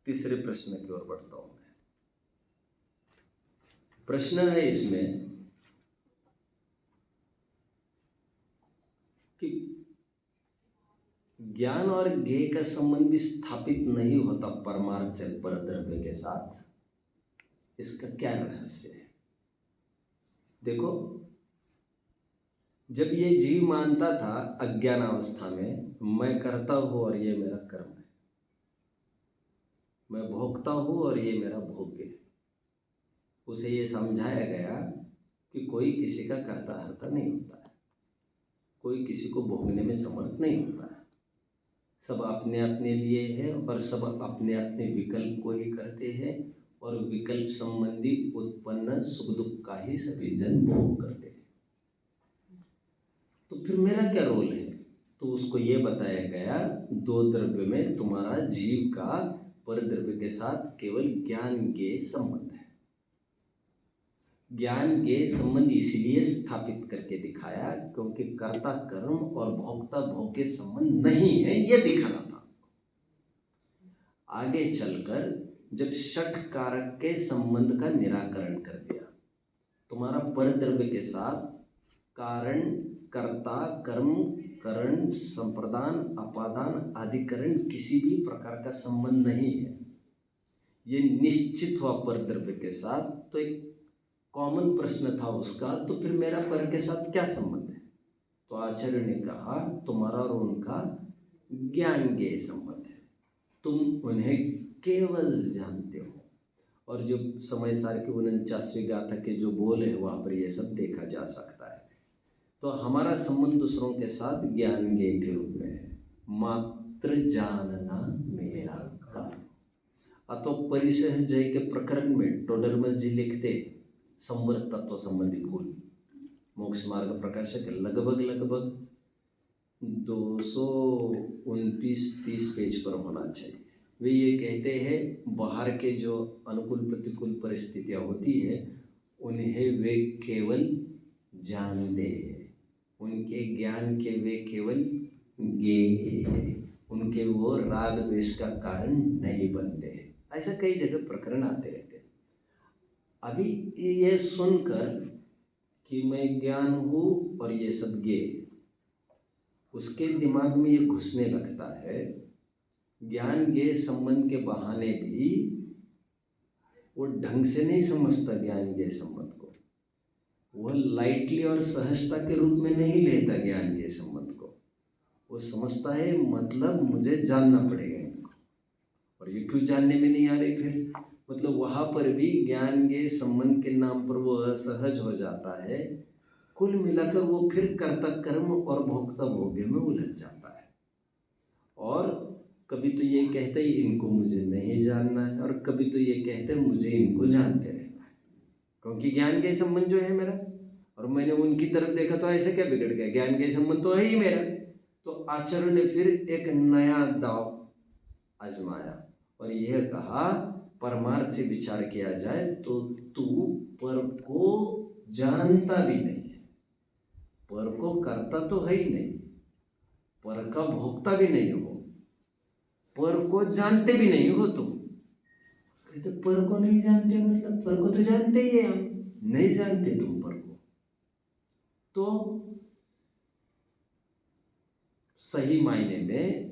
तीसरे प्रश्न की ओर बढ़ता हूं मैं। प्रश्न है इसमें कि ज्ञान और ज्ञेय का संबंध भी स्थापित नहीं होता परमार्थ से परद्रव्य के साथ, इसका क्या रहस्य है? देखो, जब ये जीव मानता था अज्ञान अवस्था में मैं करता हूं और ये मेरा कर्म है, मैं भोगता हूं और ये मेरा भोग्य है, उसे ये समझाया गया कि कोई किसी का कर्ता हर्ता नहीं होता है, कोई किसी को भोगने में समर्थ नहीं होता है, सब अपने अपने लिए है और सब अपने अपने विकल्प को ही करते हैं और विकल्प संबंधी उत्पन्न सुख दुख का ही सभी जन भोग करते हैं। तो फिर मेरा क्या रोल है? तो उसको ये बताया गया, दो द्रव्य में तुम्हारा जीव का परद्रव्य के साथ केवल ज्ञान ज्ञेय संबंध है। ज्ञान ज्ञेय संबंध इसलिए स्थापित करके दिखाया क्योंकि कर्ता कर्म और भोक्ता भोग के संबंध नहीं है, ये दिखाना था। आगे चलकर जब षट कारक के संबंध का निराकरण कर दिया, तुम्हारा परद्रव्य के साथ कारण कर्ता कर्म करण संप्रदान अपादान अधिकरण किसी भी प्रकार का संबंध नहीं है, ये निश्चित हुआ परद्रव्य के साथ। तो एक कॉमन प्रश्न था उसका, तो फिर मेरा पर के साथ क्या संबंध है? तो आचार्य ने कहा तुम्हारा और उनका ज्ञान ज्ञेय संबंध है, तुम उन्हें केवल जानते हो। और जो समय सार की 49वीं गाथा के जो बोल है वहाँ पर ये सब देखा जा सकता है। तो हमारा संबंध दूसरों के साथ ज्ञान ज्ञेय के रूप में है, मात्र जानना मेरा काम। अतो परिसह जय के प्रकरण में टोडरमल जी लिखते संवर्त तत्व संबंधी भूल, मोक्ष मार्ग प्रकाशक लगभग 229-30 पेज पर होना चाहिए। वे ये कहते हैं बाहर के जो अनुकूल प्रतिकूल परिस्थितियां होती है उन्हें वे केवल जानते हैं, उनके ज्ञान के वे केवल ज्ञेय है, उनके वो राग द्वेष का कारण नहीं बनते हैं। ऐसा कई जगह प्रकरण आते रहते हैं। अभी ये सुनकर कि मैं ज्ञान हूँ और ये सब ज्ञेय, उसके दिमाग में ये घुसने लगता है। ज्ञान ज्ञेय संबंध के बहाने भी वो ढंग से नहीं समझता ज्ञान ज्ञेय संबंध को, वह लाइटली और सहजता के रूप में नहीं लेता ज्ञान ज्ञेय संबंध को। वो समझता है मतलब मुझे जानना पड़ेगा इनको, और ये क्यों जानने में नहीं आ रहे फिर, मतलब वहाँ पर भी ज्ञान ज्ञेय संबंध के नाम पर वो असहज हो जाता है। कुल मिलाकर वो फिर कर्ता कर्म और भोक्ता भोग्य में उलझ जाता है, और कभी तो ये कहते ही इनको मुझे नहीं जानना है, और कभी तो ये कहते मुझे इनको जानते रहना है, क्योंकि ज्ञान ज्ञेय संबंध जो है मेरा, और मैंने उनकी तरफ देखा तो ऐसे क्या बिगड़ गया, ज्ञान ज्ञेय संबंध तो है ही मेरा। तो आचार्य ने फिर एक नया दाव आजमाया और यह कहा परमार्थ से विचार किया जाए तो तू पर को जानता भी नहीं है, पर को करता तो है ही नहीं, पर का भोक्ता भी नहीं हो, पर को जानते भी नहीं हो तुम। कहते पर को नहीं जानते मतलब पर को तो जानते ही है, हम नहीं जानते तुम पर को। तो सही मायने में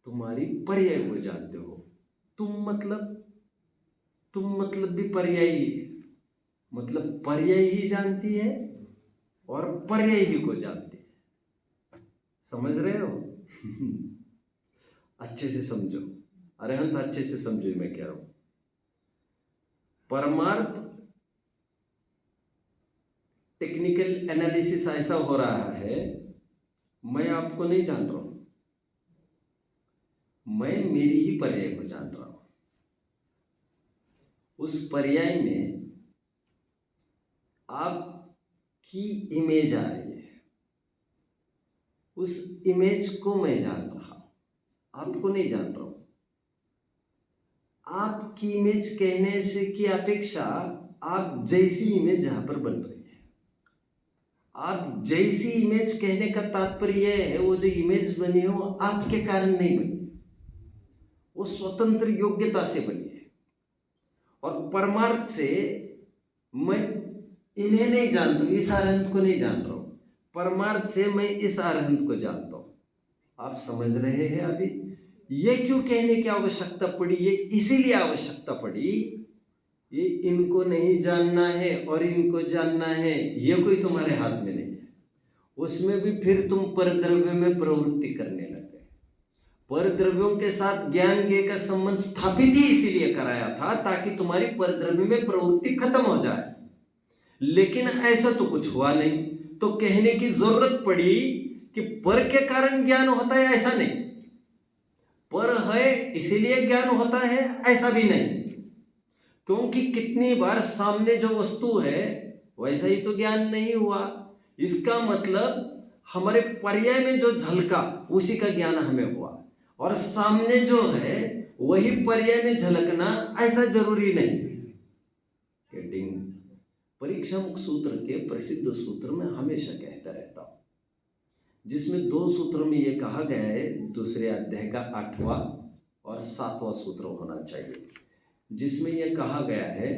तुम्हारी पर्याय को जानते हो। तुम मतलब भी पर्यायी है, मतलब पर्याय ही जानती है और पर्याय ही को जानती है। समझ रहे हो? अच्छे से समझो, अरहंत अच्छे से समझो मैं कह रहा हूं। परमार्थ टेक्निकल एनालिसिस ऐसा हो रहा है, मैं आपको नहीं जान रहा हूं, मैं मेरी ही पर्याय को जान रहा हूं। उस पर्याय में आपकी इमेज आ रही है, उस इमेज को मैं जान रहा हूं, आपको नहीं जान रहा हूं। आपकी इमेज कहने से की अपेक्षा आप जैसी इमेज यहां पर बन रही है। आप जैसी इमेज कहने का तात्पर्य यह है वो जो इमेज बनी है वो आपके कारण नहीं बनी, वो स्वतंत्र योग्यता से बनी है। और परमार्थ से मैं इन्हें नहीं जानता हूं, इस अरहंत को नहीं जान रहा हूं, परमार्थ से मैं इस अरहंत को जानता हूं। आप समझ रहे हैं? अभी ये क्यों कहने की आवश्यकता पड़ी? ये इसीलिए आवश्यकता पड़ी, ये इनको नहीं जानना है और इनको जानना है, ये कोई तुम्हारे हाथ में नहीं है। उसमें भी फिर तुम परद्रव्य में प्रवृत्ति करने लगे। परद्रव्यों के साथ ज्ञान ज्ञेय का संबंध स्थापित ही इसीलिए कराया था ताकि तुम्हारी परद्रव्य में प्रवृत्ति खत्म हो जाए। लेकिन ऐसा तो कुछ हुआ नहीं, तो कहने की जरूरत पड़ी कि पर के कारण ज्ञान होता है, ऐसा नहीं। पर है इसीलिए ज्ञान होता है, ऐसा भी नहीं। क्योंकि कितनी बार सामने जो वस्तु है वैसा ही तो ज्ञान नहीं हुआ। इसका मतलब हमारे पर्याय में जो झलका उसी का ज्ञान हमें हुआ, और सामने जो है वही पर्याय में झलकना ऐसा जरूरी नहीं। गेटिंग? परीक्षा मुख सूत्र के प्रसिद्ध सूत्र में हमेशा कहता रहता हूं, जिसमें 2 सूत्रों में यह कहा गया है, दूसरे अध्याय का 8वां और 7वां सूत्र होना चाहिए, जिसमें यह कहा गया है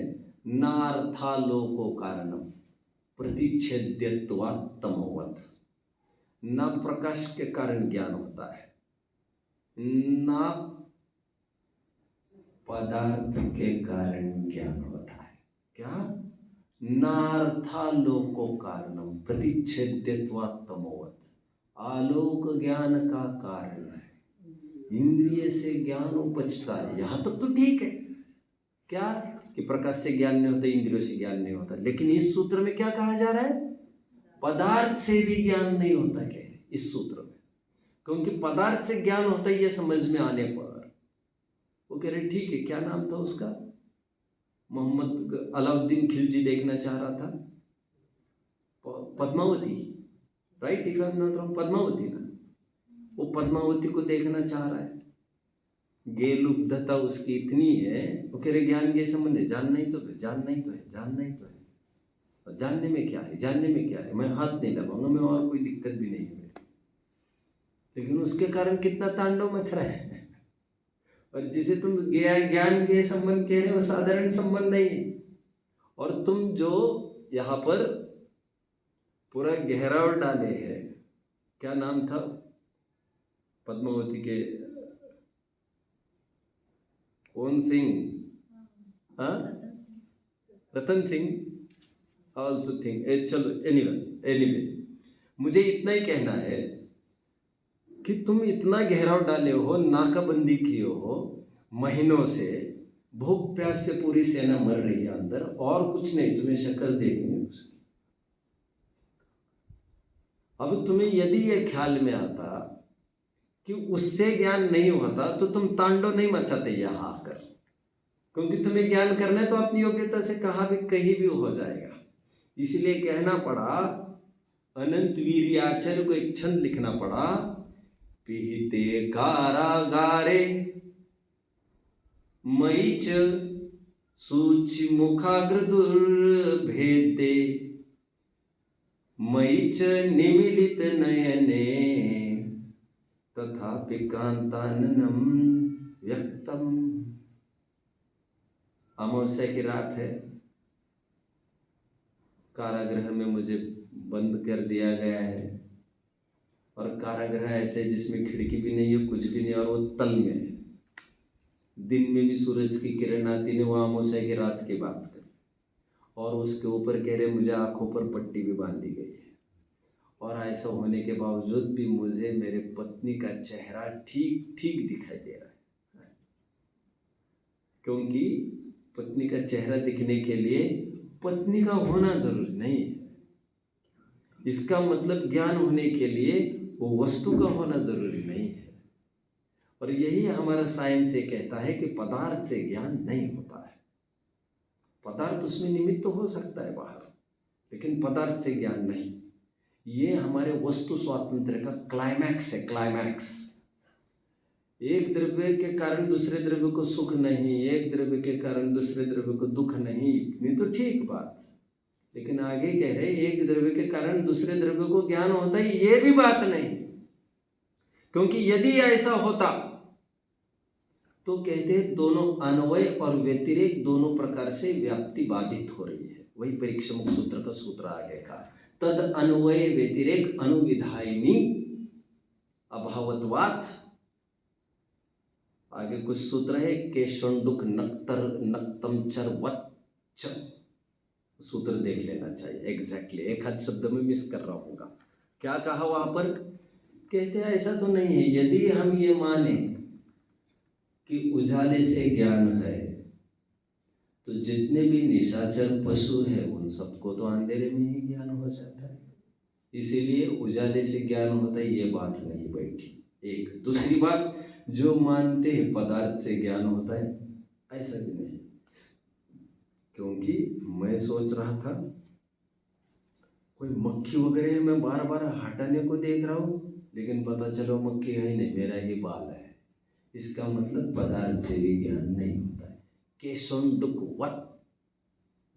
नार्थालोको कारणम प्रतिच्छेद्यत्वा तमोवत। न प्रकाश के कारण ज्ञान होता है, न पदार्थ के कारण ज्ञान होता है। क्या? नार्थालोको कारणम प्रतिच्छेद्यत्वा तमोवत। आलोक ज्ञान का कारण है, इंद्रिय से ज्ञान उपजता है, यहां तक तो ठीक है। क्या कि प्रकाश से ज्ञान नहीं होता, इंद्रियों से ज्ञान नहीं होता। लेकिन इस सूत्र में क्या कहा जा रहा है? पदार्थ से भी ज्ञान नहीं होता। क्या है इस सूत्र में? क्योंकि पदार्थ से ज्ञान होता है, ये समझ में आने पर वो कह रहे ठीक है, क्या नाम था उसका, मोहम्मद अलाउद्दीन खिलजी देखना चाह रहा था, Padmavati, right? If I am not wrong, Padmavati ना, वो पद्मावती को देखना चाह रहा है। गेलुब्धता उसकी इतनी है, वो कह रहे ज्ञान के संबंध है, जानना ही तो है, जानना ही तो है, जानना ही तो है। और जानने में क्या है? जानने में क्या है? मैं हाथ नहीं लगाऊंगा, मैं, और कोई दिक्कत भी नहीं है। लेकिन उसके कारण कितना तांडव मच रहा है। और जिसे तुम ज्ञान के संबंध कह रहे हो, साधारण संबंध नहीं है। और तुम जो यहाँ पर पूरा गहराव डाले हैं, क्या नाम था पद्मावती के, कौन सिंह, हाँ, रतन सिंह ऑल्सो थिंक, चलो एनीवे मुझे इतना ही कहना है कि तुम इतना गहराव डाले हो, नाकाबंदी किए हो, महीनों से भूख प्यास से पूरी सेना मर रही है अंदर, और कुछ नहीं, तुम्हें शक्ल देखनी उसकी। अब तुम्हें यदि यह ख्याल में आता कि उससे ज्ञान नहीं होता तो तुम तांडव नहीं मचाते यहाँ आकर, क्योंकि तुम्हें ज्ञान करना है तो अपनी योग्यता से कहीं भी हो जाएगा। इसीलिए कहना पड़ा, अनंत वीर्याचार्य को एक छंद लिखना पड़ा, पिहिते कारागारे मयिच सूचि मुखाग्रदुर्भेदे मयिच निमीलित नयने तथापि कांताननम व्यक्तम। अमावस्या की रात है, कारागृह में मुझे बंद कर दिया गया है, और कारागृह ऐसे जिसमें खिड़की भी नहीं है, कुछ भी नहीं, और वो तल में है। दिन में भी सूरज की किरण आती नहीं, वो अमावस्या की रात की बात कर, और उसके ऊपर कह रहे मुझे आंखों पर पट्टी भी बांधी गई है। और ऐसा होने के बावजूद भी मुझे मेरे पत्नी का चेहरा ठीक ठीक दिखाई दे रहा है, क्योंकि पत्नी का चेहरा दिखने के लिए पत्नी का होना जरूरी नहीं है। इसका मतलब ज्ञान होने के लिए वो वस्तु का होना जरूरी नहीं है। और यही हमारा साइंस ये कहता है कि पदार्थ से ज्ञान नहीं होता है। पदार्थ उसमें निमित्त तो हो सकता है बाहर, लेकिन पदार्थ से ज्ञान नहीं। ये हमारे वस्तु स्वातंत्र का क्लाइमैक्स है, क्लाइमैक्स। एक द्रव्य के कारण दूसरे द्रव्य को सुख नहीं, एक द्रव्य के कारण दूसरे द्रव्य को दुख नहीं, इतनी तो ठीक बात। लेकिन आगे कह रहे एक द्रव्य के कारण दूसरे द्रव्य को ज्ञान होता है, ये भी बात नहीं। क्योंकि यदि ऐसा होता तो कहते हैं दोनों अन्वय और व्यतिरेक दोनों प्रकार से व्याप्ति बाधित हो रही है। वही परीक्षामुख सूत्र का सूत्र आगे का तद अन्वय व्यतिरेक अनुविधायिनी अभावत्वात्। आगे कुछ सूत्र है केशोंडुक नक्तर नक्तमचर वच्च, सूत्र देख लेना चाहिए एग्जैक्टली। एक आध शब्द में मिस कर रहा हूँ। क्या कहा वहां पर? कहते हैं ऐसा तो नहीं है, यदि हम ये माने कि उजाले से ज्ञान है तो जितने भी निशाचर पशु है उन सबको तो अंधेरे में ही ज्ञान हो जाता है, इसीलिए उजाले से ज्ञान होता है, ये बात नहीं बैठी। एक दूसरी बात, जो मानते हैं पदार्थ से ज्ञान होता है, ऐसा भी नहीं। क्योंकि मैं सोच रहा था कोई मक्खी वगैरह मैं बार बार हटाने को देख रहा हूँ, लेकिन पता चलो मक्खी है ही नहीं, मेरा ही बाल है। इसका मतलब पदार्थ से भी ज्ञान नहीं होता है। केशोंडुक वत्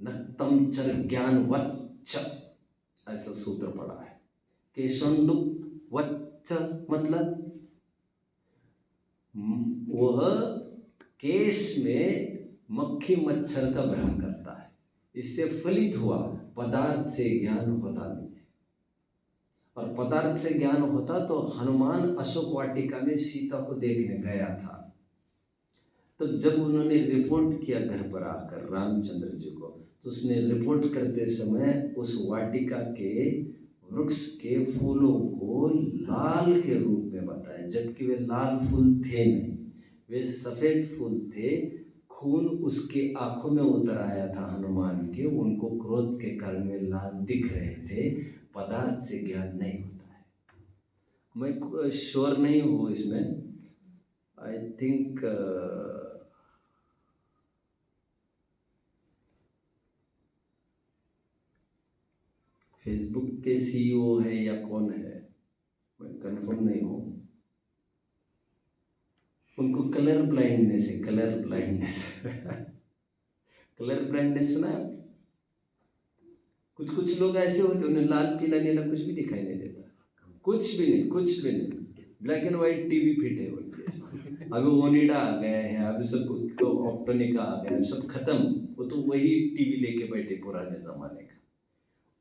नक्तमचर ज्ञान वच्च, ऐसा सूत्र पड़ा है। केशोंडुक वच्च मतलब वह केश में मक्खी मच्छर का भ्रम करता है, इससे फलित हुआ पदार्थ से ज्ञान होता नहीं है। और पदार्थ से ज्ञान होता तो हनुमान अशोक वाटिका में सीता को देखने गया था, तो जब उन्होंने रिपोर्ट किया घर पर आकर रामचंद्र जी को, तो उसने रिपोर्ट करते समय उस वाटिका के वृक्ष के फूलों को लाल के रूप में बताया, जबकि वे लाल फूल थे नहीं, वे सफ़ेद फूल थे। खून उसके आंखों में उतर आया था हनुमान के, उनको क्रोध के कारण वे लाल दिख रहे थे। पदार्थ से ज्ञान नहीं होता है। मैं श्योर नहीं हूँ इसमें, आई थिंक फेसबुक के सीईओ है या कौन है, मैं कंफर्म नहीं हूँ। उनको कलर ब्लाइंडनेस है, कलर ब्लाइंडनेस कलर ब्लाइंडनेस सुना है? कुछ कुछ लोग ऐसे होते हैं, उन्हें लाल पीला नीला कुछ भी दिखाई नहीं देता, कुछ भी नहीं, कुछ भी नहीं। Black and white TV fit है उनके। अभी ओनिडा आ गया है, अभी सब ऑप्टोनिका आ गया है, सब खत्म। वो तो वही टीवी लेके बैठे पुराने जमाने का।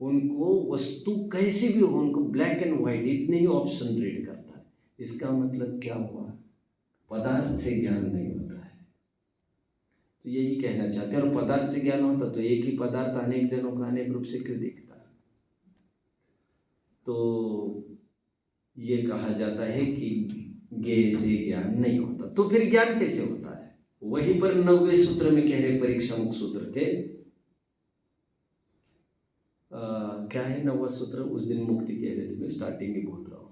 उनको वस्तु कैसी भी हो, उनको ब्लैक एंड वाइट इतने ही ऑप्शन रीड करता है। इसका मतलब क्या हुआ? पदार्थ से ज्ञान नहीं होता है। तो यही कहना चाहते हैं। और पदार्थ से ज्ञान होता तो एक ही पदार्थ अनेक जनों का अनेक रूप से क्यों दिखता? तो ये कहा जाता है कि ज्ञेय से ज्ञान नहीं होता। तो फिर ज्ञान कैसे होता है? वहीं पर 90वें सूत्र में कह रहे परीक्षामुख सूत्र के क्या है 9वां सूत्र? उस दिन मुक्ति कह रहे थे, मैं स्टार्टिंग में बोल रहा हूँ।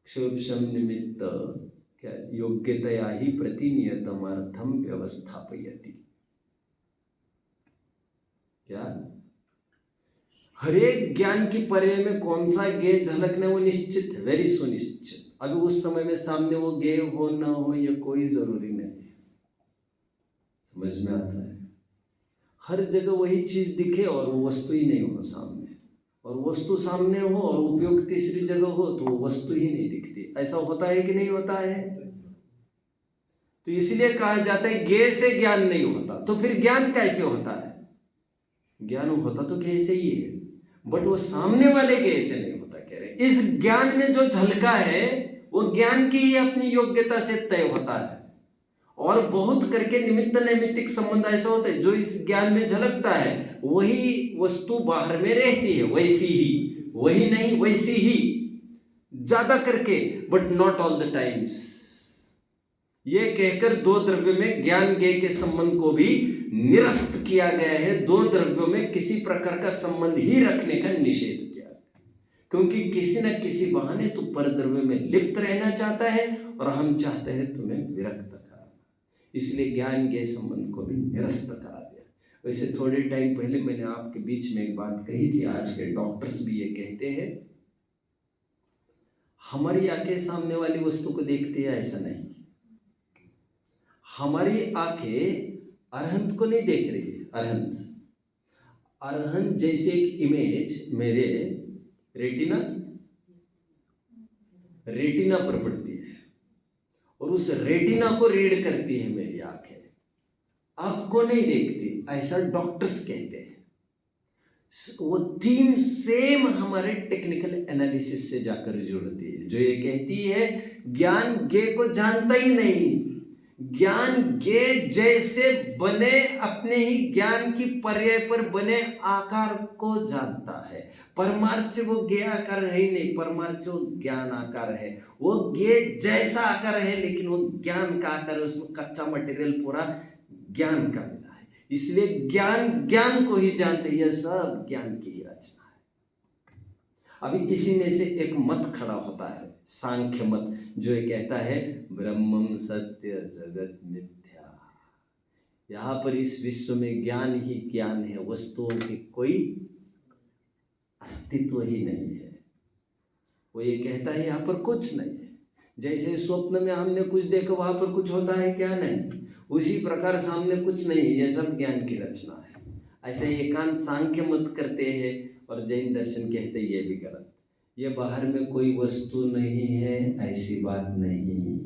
क्षोभम निमित्त क्या योग्यतया ही प्रतिनियतमर्थम व्यवस्थापयति। क्या हरेक ज्ञान की परे में कौन सा ज्ञेय झलकने वो निश्चित है, वेरी सुनिश्चित। अभी उस समय में सामने वो ज्ञेय हो ना हो ये कोई जरूरी नहीं है। समझ में आता है? हर जगह वही चीज दिखे और वो वस्तु ही नहीं हो सामने, और वस्तु सामने हो और उपयोग तीसरी जगह हो तो वो वस्तु ही नहीं दिखती। ऐसा होता है कि नहीं होता है? तो इसलिए कहा जाता है ज्ञेय से ज्ञान नहीं होता। तो फिर ज्ञान कैसे होता है? ज्ञान होता तो कैसे ही है, बट वो सामने वाले ज्ञेय से नहीं होता। कह रहे इस ज्ञान में जो झलका है वो ज्ञान की ही अपनी योग्यता से तय होता है। और बहुत करके निमित्त नैमित्तिक संबंध ऐसा होता है, जो इस ज्ञान में झलकता है वही वस्तु बाहर में रहती है वैसी ही, वही नहीं वैसी ही, ज्यादा करके, but not all the times. ये कहकर दो द्रव्यों में ज्ञान ज्ञेय के संबंध को भी निरस्त किया गया है। दो द्रव्यों में किसी प्रकार का संबंध ही रखने का निषेध किया, क्योंकि किसी न किसी बहाने तू परद्रव्य में लिप्त रहना चाहता है और हम चाहते हैं तुम्हें विरक्त करना, इसलिए ज्ञान ज्ञेय संबंध को भी निरस्त करा दिया। वैसे थोड़े टाइम पहले मैंने आपके बीच में एक बात कही थी, आज के डॉक्टर्स भी ये कहते हैं हमारी आंखें सामने वाली वस्तु को देखती है, ऐसा नहीं। हमारी आंखें अरहंत को नहीं देख रही है। अरहंत जैसे एक इमेज मेरे रेटिना पर पड़ती है, और उस रेटिना को रीड करती है मेरी आंखें, आपको नहीं देखती, ऐसा डॉक्टर्स कहते हैं। वो थीम सेम हमारे टेक्निकल एनालिसिस से जाकर जुड़ती है, जो ये कहती है ज्ञान गे को जानता ही नहीं, ज्ञान गे जैसे बने अपने ही ज्ञान की पर्याय पर बने आकार को जानता है। परमार्थ से वो गे आकार है ही नहीं, परमार्थ से वो ज्ञान आकार है। वो गे जैसा आकार है लेकिन वो ज्ञान का आकार है, उसमें कच्चा मटेरियल पूरा ज्ञान का मिला है, इसलिए ज्ञान ज्ञान को ही जानते हैं। यह सब ज्ञान की ही रचना है। अभी इसी में से एक मत खड़ा होता है, सांख्य मत, जो ये कहता है ब्रह्मम सत्य जगत मिथ्या। यहाँ पर इस विश्व में ज्ञान ही ज्ञान है, वस्तुओं की कोई अस्तित्व ही नहीं है। वो ये कहता है यहाँ पर कुछ नहीं है। जैसे स्वप्न में हमने कुछ देखा, वहाँ पर कुछ होता है क्या? नहीं। उसी प्रकार सामने कुछ नहीं है, यह सब ज्ञान की रचना है। ऐसे एकांत सांख्य मत करते हैं और जैन दर्शन कहते हैं ये भी गलत। ये बाहर में कोई वस्तु नहीं है ऐसी बात नहीं,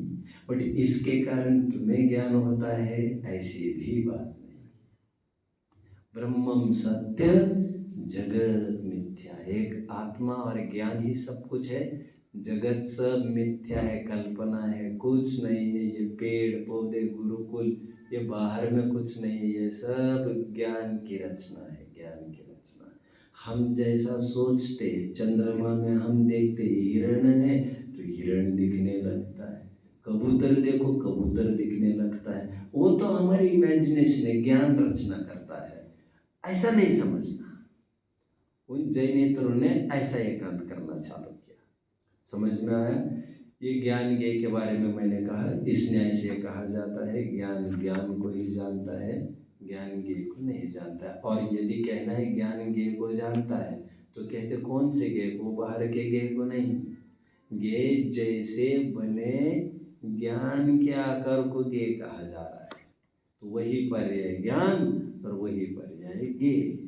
बट इसके कारण तुम्हें ज्ञान होता है ऐसी भी बात नहीं। ब्रह्मम सत्य जगत मिथ्या, एक आत्मा और ज्ञान ही सब कुछ है, जगत सब मिथ्या है, कल्पना है, कुछ नहीं है। ये पेड़ पौधे गुरुकुल ये बाहर में कुछ नहीं है, ये सब ज्ञान की रचना है, ज्ञान की रचना। हम जैसा सोचते, चंद्रमा में हम देखते हिरण है तो हिरण दिखने लगता है, कबूतर देखो कबूतर दिखने लगता है, वो तो हमारी इमेजिनेशन है, ज्ञान रचना करता है। ऐसा नहीं समझना। उन जैनेतरों ने ऐसा एकांत करना चालू किया। समझ में आया? ये ज्ञान ज्ञेय के बारे में मैंने कहा, इस न्याय से कहा जाता है ज्ञान ज्ञान को ही जानता है, ज्ञान ज्ञेय को नहीं जानता है। और यदि कहना है ज्ञान ज्ञेय को जानता है तो कहते कौन से ज्ञेय को? बाहर के ज्ञेय को नहीं। ज्ञेय जैसे बने ज्ञान के आकार को ज्ञेय कहा जा रहा है, तो वही पर्याय ज्ञान और वही पर्याय ज्ञेय,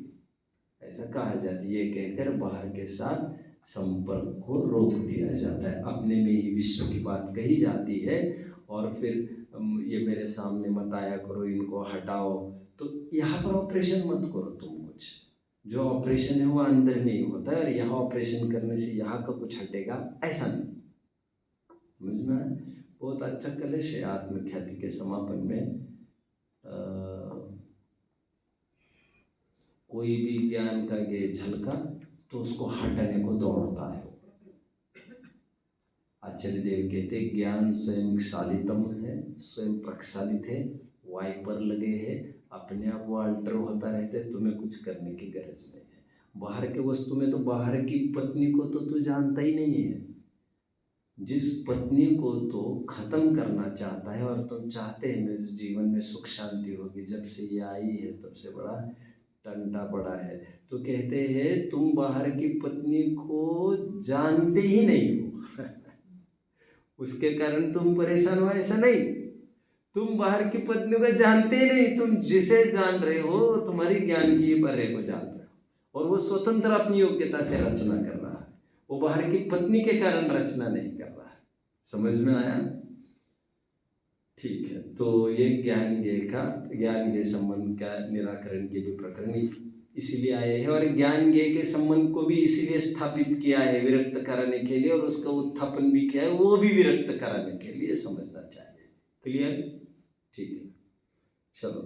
ऐसा कहा जाता है। ये कहकर बाहर के साथ संपर्क को रोक दिया जाता है, अपने में ही विश्व की बात कही जाती है। और फिर ये मेरे सामने मत आया करो, इनको हटाओ, तो यहाँ पर ऑपरेशन मत करो तुम। कुछ जो ऑपरेशन है वो अंदर में ही होता है, और यहाँ ऑपरेशन करने से यहाँ का कुछ हटेगा ऐसा नहीं। समझ में आया? बहुत अच्छा कलश है आत्मख्याति के समापन में। कोई भी ज्ञान का ये झलका तो उसको हटाने को दौड़ता है। आचार्य देव कहते ज्ञान स्वयं क्षालितम है, स्वयं प्रक्षालित है, वाइपर लगे हैं, अपने आप वो अल्टर होता रहता है, तुम्हें कुछ करने की गरज नहीं है। बाहर के वस्तु में तो बाहर की पत्नी को तो तू जानता ही नहीं है। जिस पत्नी को तो खत्म करना चाहता है, और तुम चाहते हैं मेरे जीवन में सुख शांति होगी, जब से ये आई है तब से बड़ा टंटा पड़ा है, तो कहते हैं तुम बाहर की पत्नी को जानते ही नहीं हो उसके कारण तुम परेशान हो, ऐसा नहीं। तुम बाहर की पत्नी को जानते ही नहीं, तुम जिसे जान रहे हो तुम्हारी ज्ञान की पर्याय को जान रहे हो, और वो स्वतंत्र अपनी योग्यता से रचना कर रहा है, वो बाहर की पत्नी के कारण रचना नहीं कर रहा है। समझ में आया? ठीक है, तो ये ज्ञान ज्ञेय संबंध का निराकरण के लिए प्रकरण इसीलिए आए हैं, और ज्ञान ज्ञेय के संबंध को भी इसीलिए स्थापित किया है विरक्त कराने के लिए, और उसका उत्थापन भी किया है वो भी विरक्त कराने के लिए, समझना चाहिए। क्लियर? ठीक है, चलो।